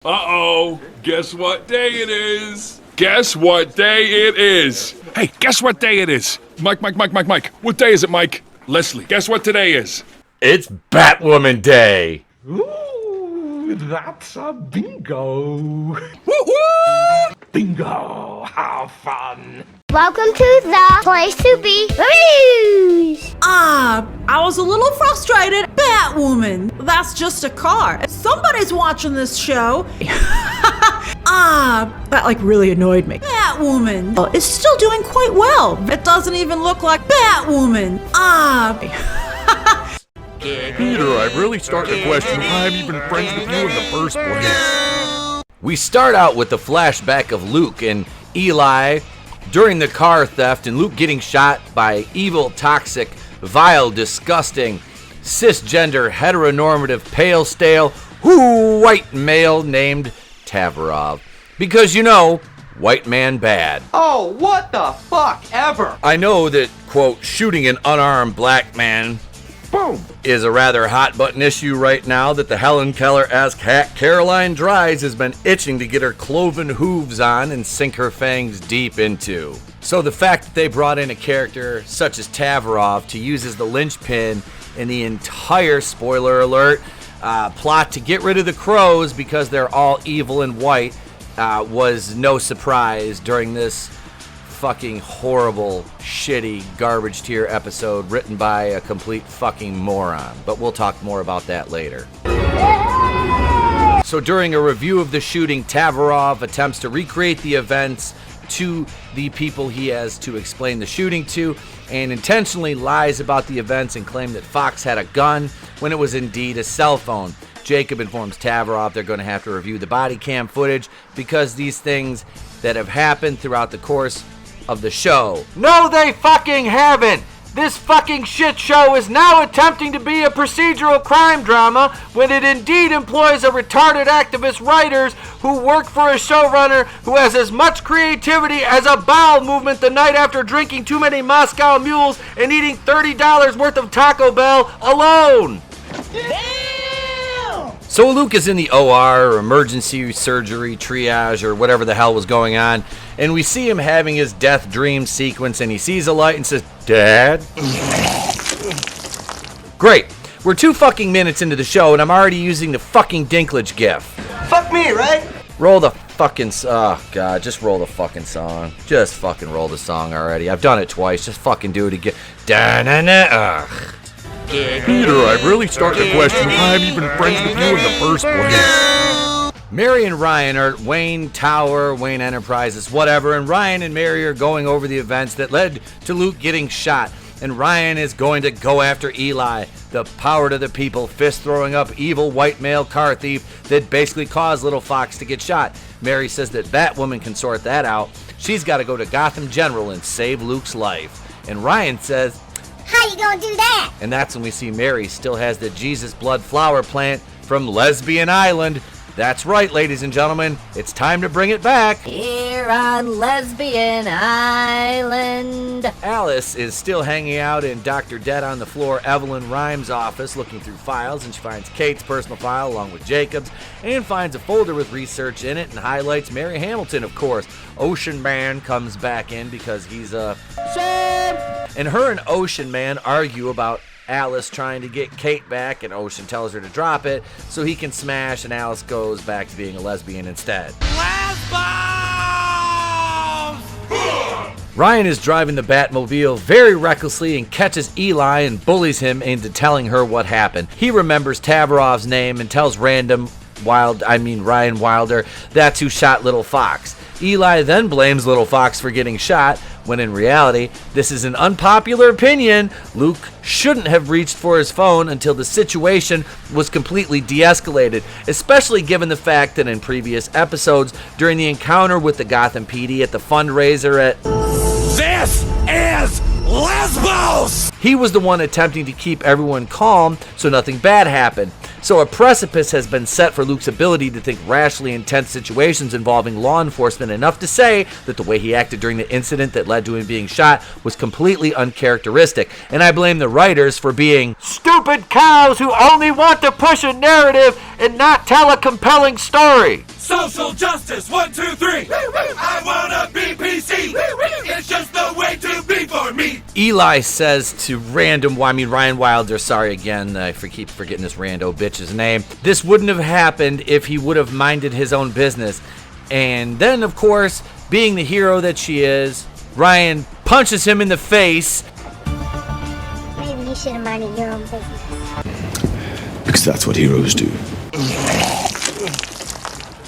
Uh-oh, guess what day it is? Guess what day it is? Hey, guess what day it is? Mike, what day is it, Mike? Leslie, guess what today is? It's Batwoman Day! Ooh, that's a bingo. Woo-woo! Bingo, how fun. Welcome to the place to be reviews. I was a little frustrated. Batwoman, that's just a car. Somebody's watching this show. That really annoyed me. Batwoman is still doing quite well. It doesn't even look like Batwoman. Peter, I'm really starting to question why I'm even friends with you in the first place. We start out with the flashback of Luke and Eli during the car theft, and Luke getting shot by evil, toxic, vile, disgusting, cisgender, heteronormative, pale, stale, white male named Tavarov. Because, you know, white man bad. Oh, what the fuck ever! I know that, quote, shooting an unarmed black man, boom, is a rather hot button issue right now that the Helen Keller-esque hack Caroline Dries has been itching to get her cloven hooves on and sink her fangs deep into. So the fact that they brought in a character such as Tavarov to use as the linchpin in the entire, spoiler alert, plot to get rid of the crows because they're all evil and white was no surprise during this fucking horrible, shitty, garbage tier episode written by a complete fucking moron. But we'll talk more about that later. So during a review of the shooting, Tavarov attempts to recreate the events to the people he has to explain the shooting to, and intentionally lies about the events and claimed that Fox had a gun when it was indeed a cell phone. Jacob informs Tavarov they're going to have to review the body cam footage because these things that have happened throughout the course of the show. No, they fucking haven't! This fucking shit show is now attempting to be a procedural crime drama when it indeed employs a retarded activist writers who work for a showrunner who has as much creativity as a bowel movement the night after drinking too many Moscow mules and eating $30 worth of Taco Bell alone. So Luke is in the OR, or emergency surgery, triage, or whatever the hell was going on, and we see him having his death dream sequence, and he sees a light and says, "Dad?" Great. We're 2 fucking minutes into the show, and I'm already using the fucking Dinklage gif. Fuck me, right? Roll the fucking... Oh, God, just roll the fucking song. Just fucking roll the song already. I've done it twice. Just fucking do it again. Da-na-na. Ugh. Peter, I'm really starting to question why I'm even friends with you in the first place. Mary and Ryan are at Wayne Tower, Wayne Enterprises, whatever, and Ryan and Mary are going over the events that led to Luke getting shot, and Ryan is going to go after Eli, the power to the people, fist-throwing up evil white male car thief that basically caused Little Fox to get shot. Mary says that Batwoman can sort that out. She's got to go to Gotham General and save Luke's life. And Ryan says, How you gonna do that? and that's when we see Mary still has the Jesus blood flower plant from Lesbian Island. That's right, ladies and gentlemen, it's time to bring it back. Here on Lesbian Island. Alice is still hanging out in Dr. Dead on the Floor Evelyn Rhymes' office looking through files, and she finds Kate's personal file along with Jacob's and finds a folder with research in it and highlights Mary Hamilton, of course. Ocean Man comes back in because he's and her and Ocean Man argue about Alice trying to get Kate back, and Ocean tells her to drop it so he can smash, and Alice goes back to being a lesbian instead. Ryan is driving the Batmobile very recklessly and catches Eli and bullies him into telling her what happened. He remembers Tavarov's name and tells Ryan Wilder that's who shot Little Fox. Eli then blames Little Fox for getting shot, when in reality, this is an unpopular opinion. Luke shouldn't have reached for his phone until the situation was completely de-escalated, especially given the fact that in previous episodes, during the encounter with the Gotham PD at the fundraiser at This is Lesbos! he was the one attempting to keep everyone calm so nothing bad happened. So a precipice has been set for Luke's ability to think rationally in tense situations involving law enforcement, enough to say that the way he acted during the incident that led to him being shot was completely uncharacteristic. And I blame the writers for being stupid cows who only want to push a narrative and not tell a compelling story. Social justice, 1, 2, 3. I wanna be PC. It's just the way to be for me. Eli says to Ryan Wilder, sorry again, I keep forgetting this rando bitch's name. This wouldn't have happened if he would have minded his own business. And then, of course, being the hero that she is, Ryan punches him in the face. Maybe you should have minded your own business. Because that's what heroes do.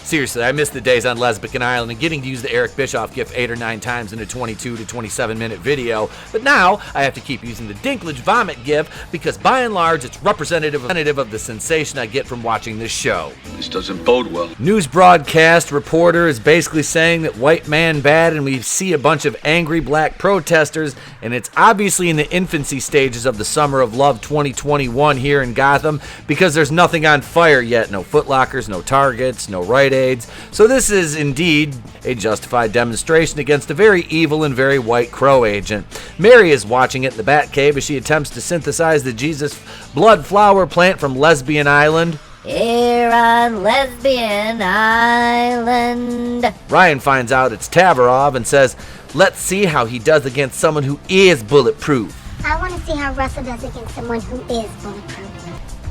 Seriously, I miss the days on Lesbian Island and getting to use the Eric Bischoff gif 8 or 9 times in a 22 to 27 minute video, but now I have to keep using the Dinklage vomit gif because by and large it's representative of the sensation I get from watching this show. This doesn't bode well. News broadcast reporter is basically saying that white man bad, and we see a bunch of angry black protesters, and it's obviously in the infancy stages of the Summer of Love 2021 here in Gotham because there's nothing on fire yet. No Foot Lockers, no Targets, no Rite Aids. So this is indeed a justified demonstration against a very evil and very white crow agent. Mary is watching it in the Batcave as she attempts to synthesize the Jesus blood flower plant from Lesbian Island. Here on Lesbian Island. Ryan finds out it's Tavarov and says, let's see how he does against someone who is bulletproof. I want to see how Russell does against someone who is bulletproof.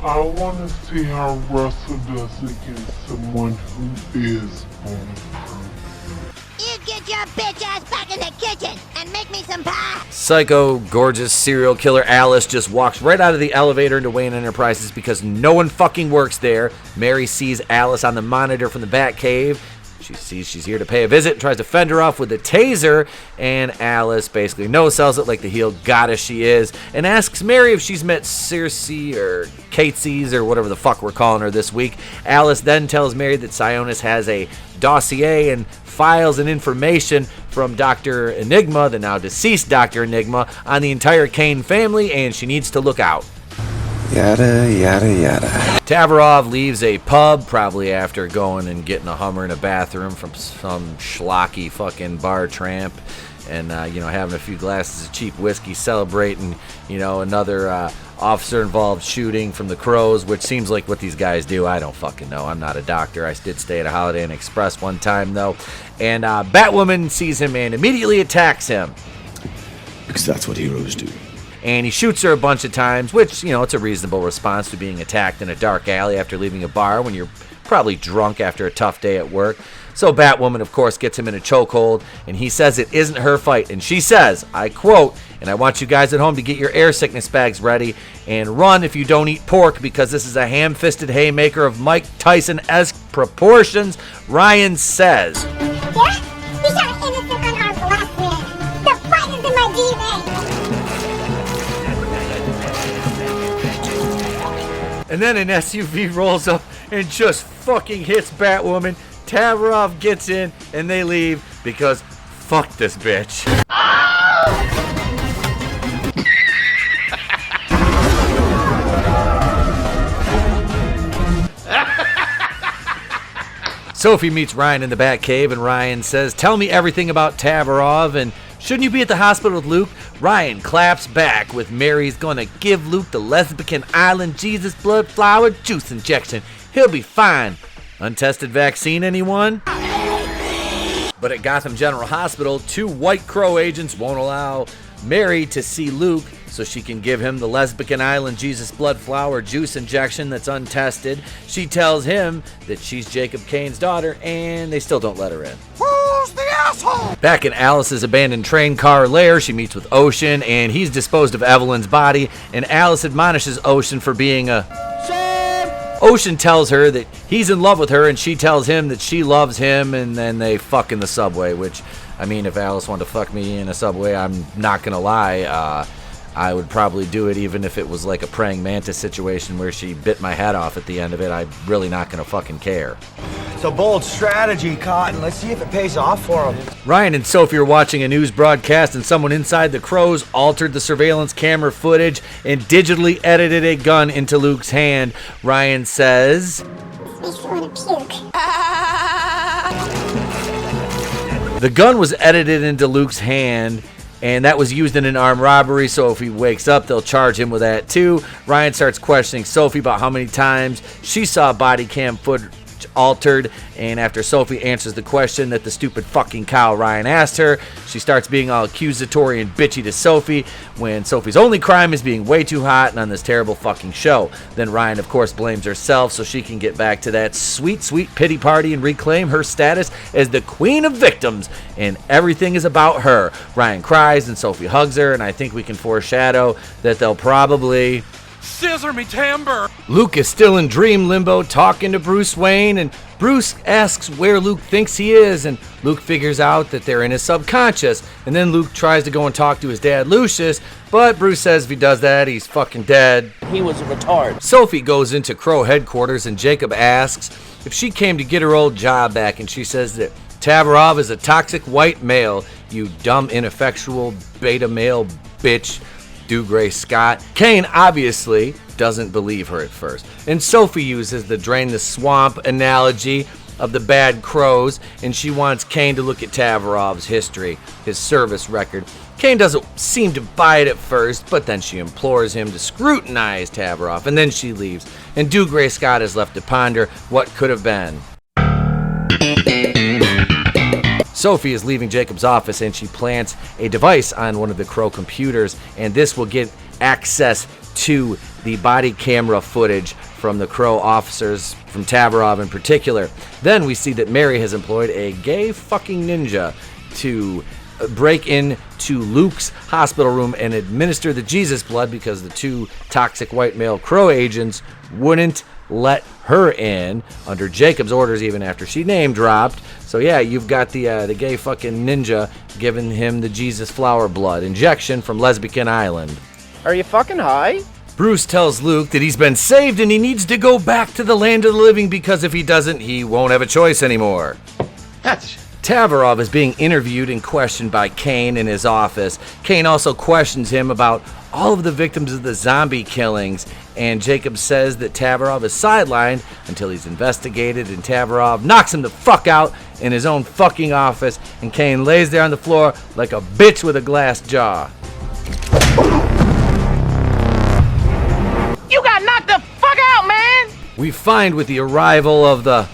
I want to see how Russell does against someone who is bulletproof. You get your bitch ass back in the kitchen and make me some pie. Psycho, gorgeous serial killer Alice just walks right out of the elevator into Wayne Enterprises because no one fucking works there. Mary sees Alice on the monitor from the Batcave. She sees she's here to pay a visit and tries to fend her off with a taser, and Alice basically no-sells it like the heel goddess she is and asks Mary if she's met Circe or Catesys or whatever the fuck we're calling her this week. Alice then tells Mary that Sionis has a dossier and files and information from Dr. Enigma, the now deceased Dr. Enigma, on the entire Kane family, and she needs to look out. Yada, yada, yada. Tavarov leaves a pub, probably after going and getting a Hummer in a bathroom from some schlocky fucking bar tramp, and having a few glasses of cheap whiskey, celebrating another officer-involved shooting from the Crows, which seems like what these guys do. I don't fucking know. I'm not a doctor. I did stay at a Holiday Inn Express one time though, and Batwoman sees him and immediately attacks him. Because that's what heroes do. And he shoots her a bunch of times, which, it's a reasonable response to being attacked in a dark alley after leaving a bar when you're probably drunk after a tough day at work. So Batwoman, of course, gets him in a chokehold, and he says it isn't her fight. And she says, I quote, and I want you guys at home to get your air sickness bags ready and run if you don't eat pork, because this is a ham-fisted haymaker of Mike Tyson-esque proportions. Ryan says, Yeah? You shot an innocent, unarmed black man. The fight is in my DNA. And then an SUV rolls up and just fucking hits Batwoman. Tavarov gets in and they leave because fuck this bitch. Sophie meets Ryan in the Batcave and Ryan says, tell me everything about Tavarov, and shouldn't you be at the hospital with Luke? Ryan claps back with Mary's gonna give Luke the Lesbian Island Jesus blood flower juice injection. He'll be fine. Untested vaccine, anyone? But at Gotham General Hospital, 2 White Crow agents won't allow Mary to see Luke so she can give him the Lesbian Island Jesus blood flower juice injection that's untested. She tells him that she's Jacob Kane's daughter, and they still don't let her in. Who's the asshole? Back in Alice's abandoned train car lair, she meets with Ocean, and he's disposed of Evelyn's body, and Alice admonishes Ocean for being a... Ocean tells her that he's in love with her, and she tells him that she loves him, and then they fuck in the subway, which, if Alice wanted to fuck me in a subway, I'm not gonna lie, I would probably do it even if it was like a praying mantis situation where she bit my head off at the end of it. I'm really not gonna fucking care. It's a bold strategy, Cotton. Let's see if it pays off for him. Ryan and Sophie are watching a news broadcast, and someone inside the Crows altered the surveillance camera footage and digitally edited a gun into Luke's hand. Ryan says, Makes me want to puke. the gun was edited into Luke's hand, and that was used in an armed robbery, so if he wakes up, they'll charge him with that too. Ryan starts questioning Sophie about how many times she saw body cam footage altered, and after Sophie answers the question that the stupid fucking cow Ryan asked her, she starts being all accusatory and bitchy to Sophie when Sophie's only crime is being way too hot and on this terrible fucking show. Then Ryan, of course, blames herself so she can get back to that sweet, sweet pity party and reclaim her status as the queen of victims, and everything is about her. Ryan cries and Sophie hugs her, and I think we can foreshadow that they'll probably Scissor me timber! Luke is still in dream limbo talking to Bruce Wayne, and Bruce asks where Luke thinks he is, and Luke figures out that they're in his subconscious, and then Luke tries to go and talk to his dad Lucius, but Bruce says if he does that, he's fucking dead. He was a retard. Sophie goes into Crow headquarters, and Jacob asks if she came to get her old job back, and she says that Tavarov is a toxic white male, you dumb, ineffectual beta male bitch. Gray Scott. Kane obviously doesn't believe her at first, and Sophie uses the drain the swamp analogy of the bad crows, and she wants Kane to look at Tavarov's history, his service record. Kane doesn't seem to buy it at first, but then she implores him to scrutinize Tavarov, and then she leaves, and Gray Scott is left to ponder what could have been. Sophie is leaving Jacob's office, and she plants a device on one of the Crow computers, and this will get access to the body camera footage from the Crow officers, from Tavarov in particular. Then we see that Mary has employed a gay fucking ninja to break into Luke's hospital room and administer the Jesus blood because the two toxic white male Crow agents wouldn't let her in under Jacob's orders even after she name dropped. So yeah, you've got the gay fucking ninja giving him the Jesus flower blood injection from Lesbian Island. Are you fucking high? Bruce tells Luke that he's been saved and he needs to go back to the land of the living because if he doesn't, he won't have a choice anymore. Tavarov is being interviewed and questioned by Kane in his office. Kane also questions him about all of the victims of the zombie killings, and Jacob says that Tavarov is sidelined until he's investigated, and Tavarov knocks him the fuck out in his own fucking office, and Kane lays there on the floor like a bitch with a glass jaw. You got knocked the fuck out, man! We find with the arrival of the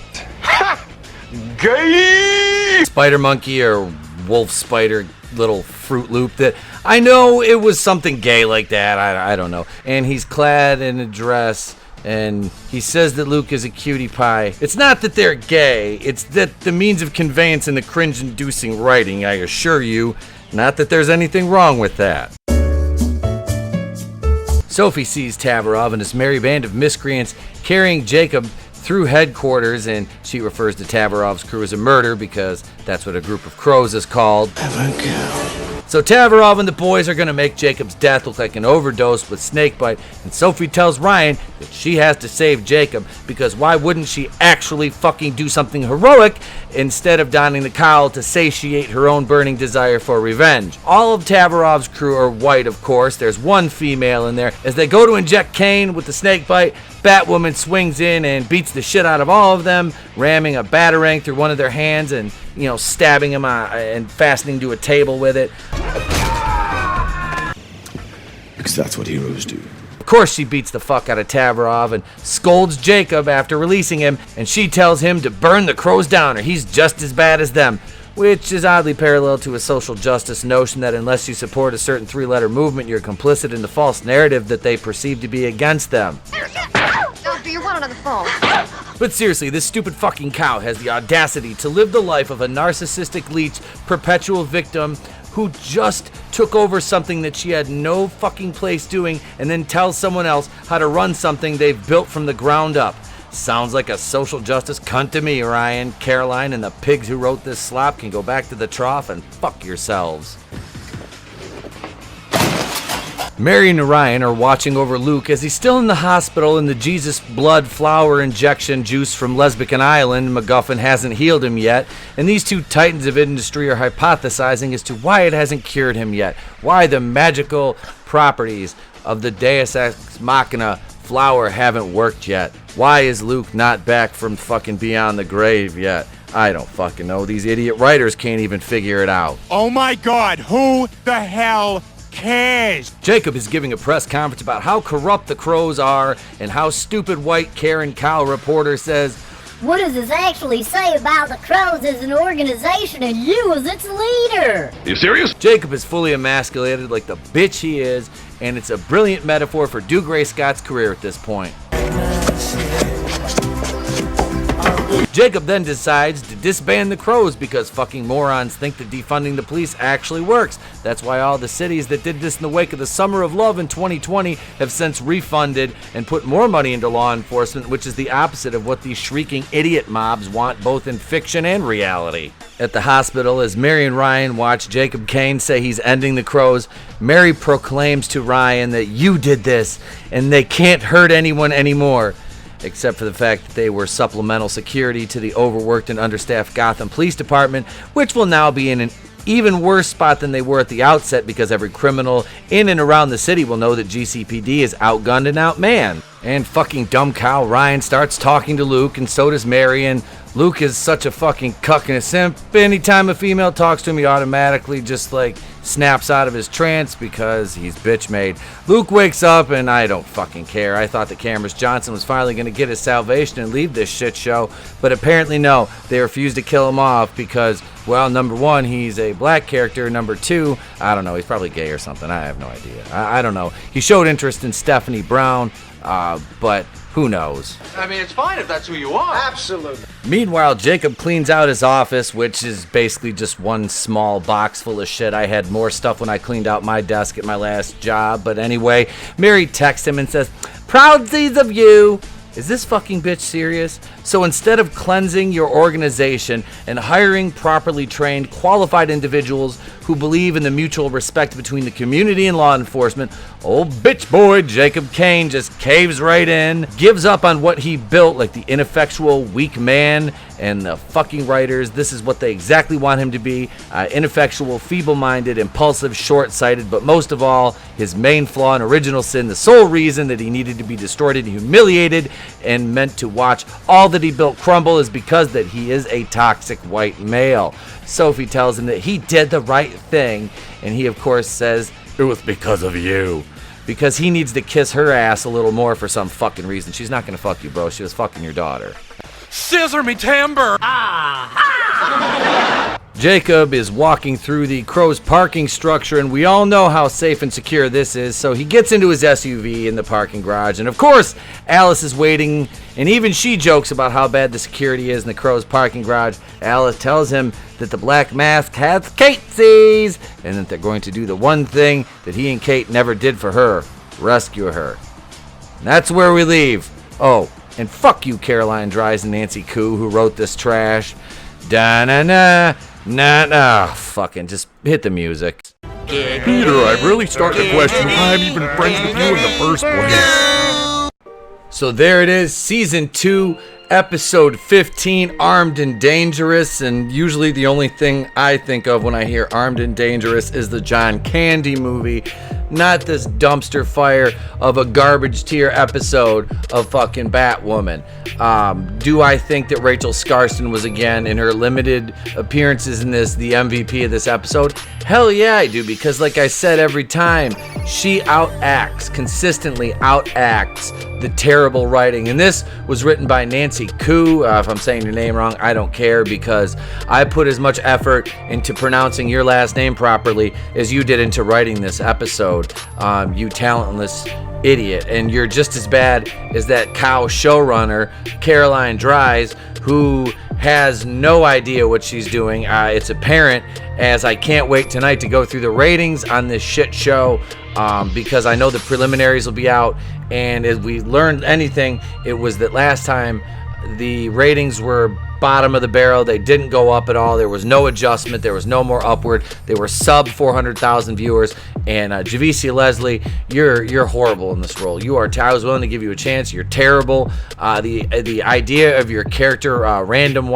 Gay! spider monkey or wolf spider little Fruit Loop that I know it was something gay like that, I don't know, and he's clad in a dress and he says that Luke is a cutie pie. It's not that they're gay, it's that the means of conveyance and the cringe-inducing writing, I assure you, not that there's anything wrong with that. Sophie sees Tavarov and his merry band of miscreants carrying Jacob through headquarters, and she refers to Tavarov's crew as a murder because that's what a group of crows is called. So Tavarov and the boys are going to make Jacob's death look like an overdose with snakebite, and Sophie tells Ryan that she has to save Jacob because why wouldn't she actually fucking do something heroic instead of donning the cowl to satiate her own burning desire for revenge. All of Tavarov's crew are white, of course. There's one female in there. As they go to inject Kane with the snakebite, Batwoman swings in and beats the shit out of all of them, ramming a batarang through one of their hands and, stabbing him and fastening to a table with it. Because that's what heroes do. Of course, she beats the fuck out of Tavarov and scolds Jacob after releasing him, and she tells him to burn the crows down or he's just as bad as them, which is oddly parallel to a social justice notion that unless you support a certain three-letter movement, you're complicit in the false narrative that they perceive to be against them. Doctor, you're wanted on the phone. But seriously, this stupid fucking cow has the audacity to live the life of a narcissistic leech, perpetual victim who just took over something that she had no fucking place doing and then tells someone else how to run something they've built from the ground up. Sounds like a social justice cunt to me, Ryan. Caroline and the pigs who wrote this slop can go back to the trough and fuck yourselves. Marion and Ryan are watching over Luke as he's still in the hospital and the Jesus blood flower injection juice from Lesbian Island MacGuffin hasn't healed him yet, and these two titans of industry are hypothesizing as to why it hasn't cured him yet, why the magical properties of the Deus Ex Machina flower haven't worked yet. Why is Luke not back from fucking beyond the grave yet? I don't fucking know. These idiot writers can't even figure it out. Oh my god, who the hell cares? Jacob is giving a press conference about how corrupt the Crows are and how stupid white Karen Cow reporter says, What does this actually say about the Crows as an organization and you as its leader? Are you serious? Jacob is fully emasculated like the bitch he is, and it's a brilliant metaphor for Dougray Scott's career at this point. Jacob then decides to disband the Crows because fucking morons think that defunding the police actually works. That's why all the cities that did this in the wake of the Summer of Love in 2020 have since refunded and put more money into law enforcement, which is the opposite of what these shrieking idiot mobs want both in fiction and reality. At the hospital, as Mary and Ryan watch Jacob Kane say he's ending the Crows, Mary proclaims to Ryan that you did this and they can't hurt anyone anymore. Except for the fact that they were supplemental security to the overworked and understaffed Gotham Police Department, which will now be in an even worse spot than they were at the outset because every criminal in and around the city will know that GCPD is outgunned and outmanned. And fucking dumb cow Ryan starts talking to Luke, and so does Mary, and Luke is such a fucking cuck and a simp. Anytime a female talks to him, he automatically just like snaps out of his trance because he's bitch made. Luke wakes up and I don't fucking care. I thought that Cameron Johnson was finally going to get his salvation and leave this shit show, but apparently no. They refused to kill him off because, well, number one, he's a black character. Number two, I don't know, he's probably gay or something. I have no idea. I don't know. He showed interest in Stephanie Brown, but who knows? I mean, it's fine if that's who you are. Absolutely. Meanwhile, Jacob cleans out his office, which is basically just one small box full of shit. I had more stuff when I cleaned out my desk at my last job. But anyway, Mary texts him and says, "Proudsies of you." Is this fucking bitch serious? So instead of cleansing your organization and hiring properly trained, qualified individuals who believe in the mutual respect between the community and law enforcement, old bitch boy Jacob Kane just caves right in, gives up on what he built like the ineffectual, weak man, and the fucking writers. This is what they exactly want him to be, ineffectual, feeble-minded, impulsive, short-sighted, but most of all, his main flaw and original sin, the sole reason that he needed to be destroyed and humiliated and meant to watch all that he built crumble is because that he is a toxic white male. Sophie tells him that he did the right thing, and he of course says, "It was because of you." Because he needs to kiss her ass a little more for some fucking reason. She's not gonna fuck you, bro. She was fucking your daughter. Scissor me timber! Jacob is walking through the Crow's parking structure, and we all know how safe and secure this is, so he gets into his SUV in the parking garage, and of course, Alice is waiting, and even she jokes about how bad the security is in the Crow's parking garage. Alice tells him that the Black Mask has Katie's, and that they're going to do the one thing that he and Kate never did for her, rescue her. And that's where we leave. Oh, and fuck you, Caroline Dries and Nancy Koo, who wrote this trash. Da-na-na. Nah, fucking just hit the music. Peter, I'm really starting to question why I'm even friends with you in the first place. So there it is, Season 2, Episode 15, Armed and Dangerous. And usually the only thing I think of when I hear Armed and Dangerous is the John Candy movie, not this dumpster fire of a garbage tier episode of fucking Batwoman. Do I think that Rachel Skarsten was, again, in her limited appearances in this, the MVP of this episode? Hell yeah, I do, because like I said every time, she consistently outacts the terrible writing. And this was written by Nancy Koo. If I'm saying your name wrong, I don't care, because I put as much effort into pronouncing your last name properly as you did into writing this episode, you talentless idiot. And you're just as bad as that cow showrunner, Caroline Dries, who has no idea what she's doing. It's apparent, as I can't wait tonight to go through the ratings on this shit show, because I know the preliminaries will be out, and if we learned anything, it was that last time the ratings were bottom of the barrel. They didn't go up at all. There was no adjustment. There was no more upward. They were sub 400,000 viewers. And Javicia Leslie, you're horrible in this role. You are. I was willing to give you a chance. You're terrible. The idea of your character, Ryan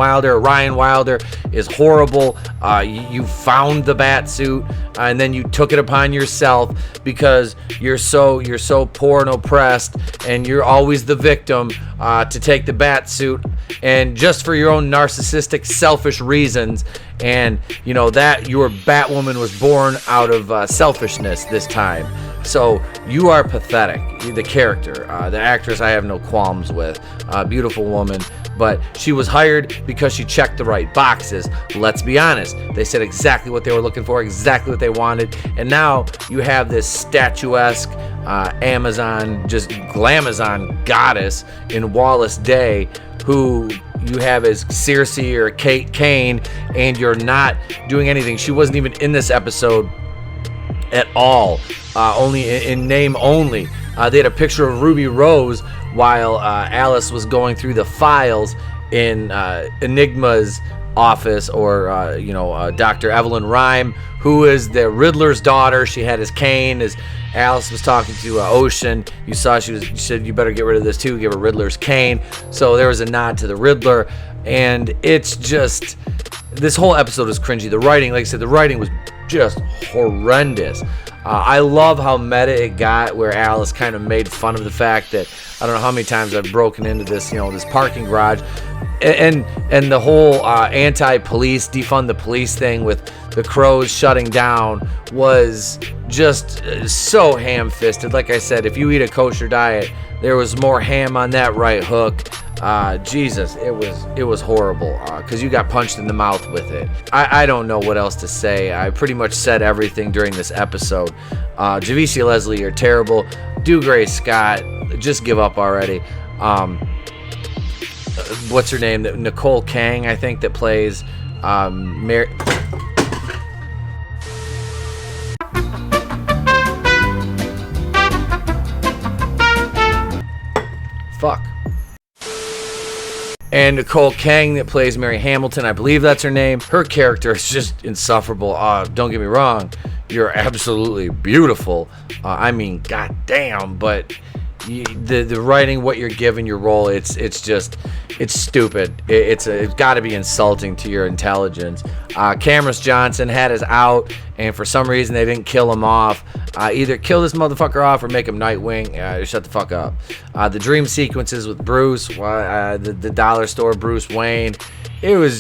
Wilder, is horrible. You found the bat suit, and then you took it upon yourself because you're so poor and oppressed, and you're always the victim to take the bat suit, and just for your own narcissistic, selfish reasons. And you know that your Batwoman was born out of selfishness this time. So you are pathetic. The character, the actress, I have no qualms with. Beautiful woman, but she was hired because she checked the right boxes. Let's be honest. They said exactly what they were looking for, exactly what they wanted, and now you have this statuesque Amazon, just glamazon goddess in Wallace Day, who you have as Circe or Kate Kane, and you're not doing anything. She wasn't even in this episode at all, only in name only. They had a picture of Ruby Rose while Alice was going through the files in Enigma's office, or Dr. Evelyn Rhyme, who is the Riddler's daughter. She had his cane as Alice was talking to Ocean. You saw she said, you better get rid of this too, give her Riddler's cane. So there was a nod to the Riddler, and it's just, this whole episode is cringy. The writing, like I said, the writing was just horrendous. I love how meta it got, where Alice kind of made fun of the fact that, I don't know how many times I've broken into this, this parking garage, and the whole anti-police, defund the police thing with the Crows shutting down was just so ham-fisted. Like I said, if you eat a kosher diet, there was more ham on that right hook. Jesus, it was horrible, because you got punched in the mouth with it. I don't know what else to say. I pretty much said everything during this episode. Javicia Leslie, you're terrible. Dougray Scott, just give up already. What's her name? Nicole Kang, I think, that plays Mary. Fuck. And Nicole Kang that plays Mary Hamilton, I believe that's her name. Her character is just insufferable. Don't get me wrong, you're absolutely beautiful. I mean, goddamn, but the writing, what you're given your role, it's stupid. It's got to be insulting to your intelligence. Cameron Johnson had us out, and for some reason they didn't kill him off. Either kill this motherfucker off or make him Nightwing. Shut the fuck up. The dream sequences with Bruce, the dollar store Bruce Wayne, it was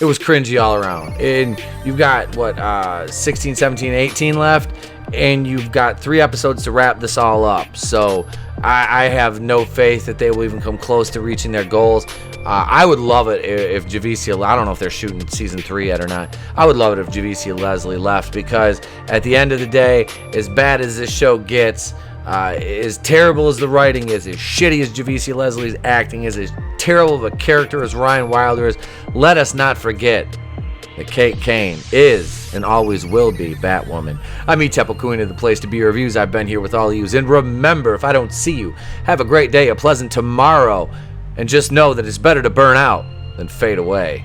cringy all around. And you've got 16, 17, 18 left, and you've got 3 episodes to wrap this all up. So I have no faith that they will even come close to reaching their goals. I would love it if Javicia, I don't know if they're shooting season 3 yet or not. I would love it if Javicia Leslie left, because at the end of the day, as bad as this show gets, as terrible as the writing is, as shitty as Javicia Leslie's acting is, as terrible of a character as Ryan Wilder is, let us not forget that Kate Kane is and always will be Batwoman. I'm Tepo Queen of the place to be reviews. I've been here with all of you. And remember, if I don't see you, have a great day, a pleasant tomorrow, and just know that it's better to burn out than fade away.